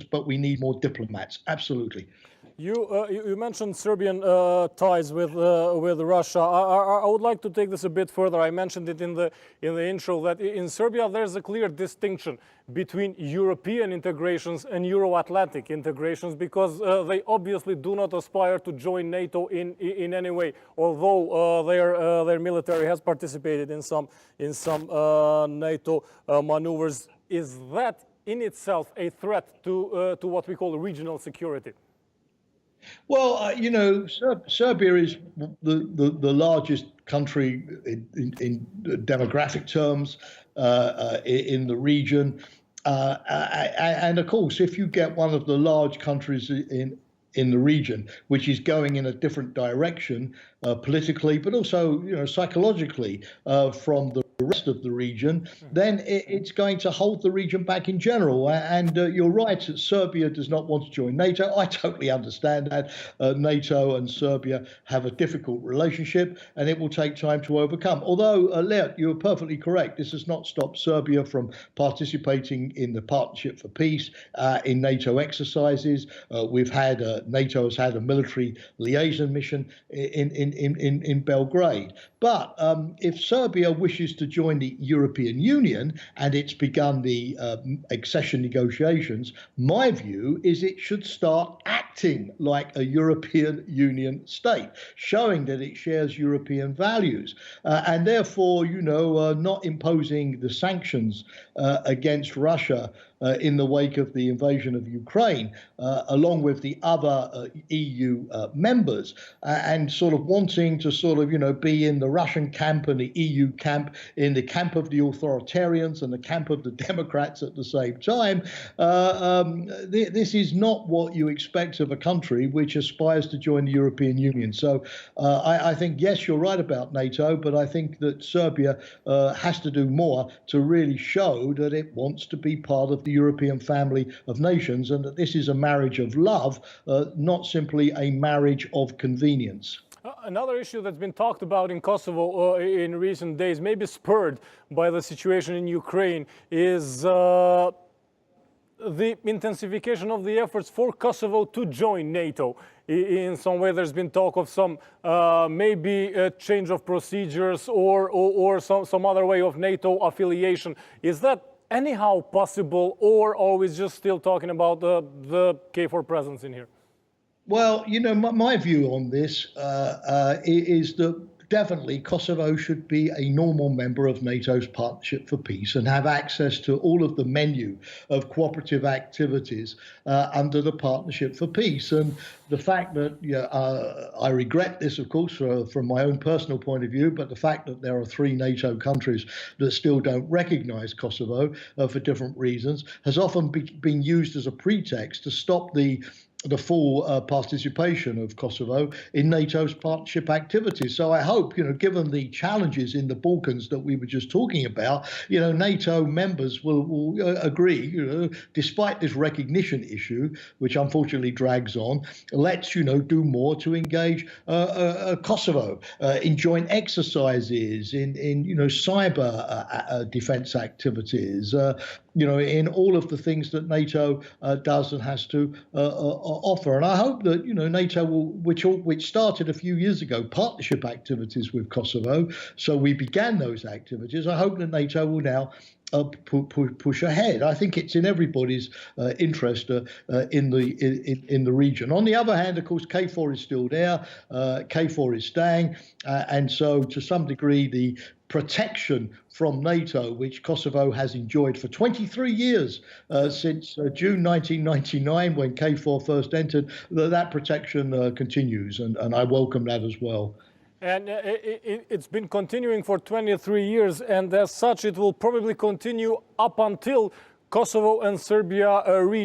but we need more diplomats. Absolutely. You mentioned Serbian ties with Russia. I would like to take this a bit further. I mentioned it in the intro that in Serbia there's a clear distinction between European integrations and Euro-Atlantic integrations, because they obviously do not aspire to join NATO in any way, although their military has participated in some NATO maneuvers. Is that in itself a threat to what we call regional security? Well, Serbia is the largest country in demographic terms in the region. And of course, if you get one of the large countries in the region, which is going in a different direction politically, but also psychologically from the rest of the region, then it's going to hold the region back in general. And you're right that Serbia does not want to join NATO. I totally understand that. NATO and Serbia have a difficult relationship, and it will take time to overcome. Although, Leon, you're perfectly correct. This has not stopped Serbia from participating in the Partnership for Peace, in NATO exercises. NATO has had a military liaison mission in Belgrade. But if Serbia wishes to join the European Union, and it's begun the accession negotiations, my view is it should start acting like a European Union state, showing that it shares European values, and therefore, not imposing the sanctions against Russia in the wake of the invasion of Ukraine, along with the other EU members, and sort of wanting to be in the Russian camp and the EU camp, in the camp of the authoritarians and the camp of the Democrats at the same time. This is not what you expect of a country which aspires to join the European Union. So I think, yes, you're right about NATO, but I think that Serbia has to do more to really show that it wants to be part of the European family of nations, and that this is a marriage of love, not simply a marriage of convenience. Another issue that's been talked about in Kosovo in recent days, maybe spurred by the situation in Ukraine, is the intensification of the efforts for Kosovo to join NATO. In some way, there's been talk of some maybe a change of procedures or some other way of NATO affiliation. Is that anyhow possible, or are we just still talking about the KFOR presence in here? Well, my view on this is that definitely Kosovo should be a normal member of NATO's Partnership for Peace and have access to all of the menu of cooperative activities under the Partnership for Peace. And the fact that I regret this, of course, from my own personal point of view, but the fact that there are 3 NATO countries that still don't recognize Kosovo for different reasons has often been used as a pretext to stop the full participation of Kosovo in NATO's partnership activities. So I hope, given the challenges in the Balkans that we were just talking about, NATO members will agree, despite this recognition issue, which unfortunately drags on, let's, do more to engage Kosovo in joint exercises, in cyber defense activities, in all of the things that NATO does and has to offer. And I hope that, NATO will, which started a few years ago, partnership activities with Kosovo. So we began those activities. I hope that NATO will now push ahead. I think it's in everybody's interest in the region. On the other hand, of course, KFOR is still there. KFOR is staying, and so to some degree, the protection from NATO, which Kosovo has enjoyed for 23 years since June 1999, when KFOR first entered, that protection continues, and I welcome that as well. And it's been continuing for 23 years, and as such, it will probably continue up until Kosovo and Serbia reach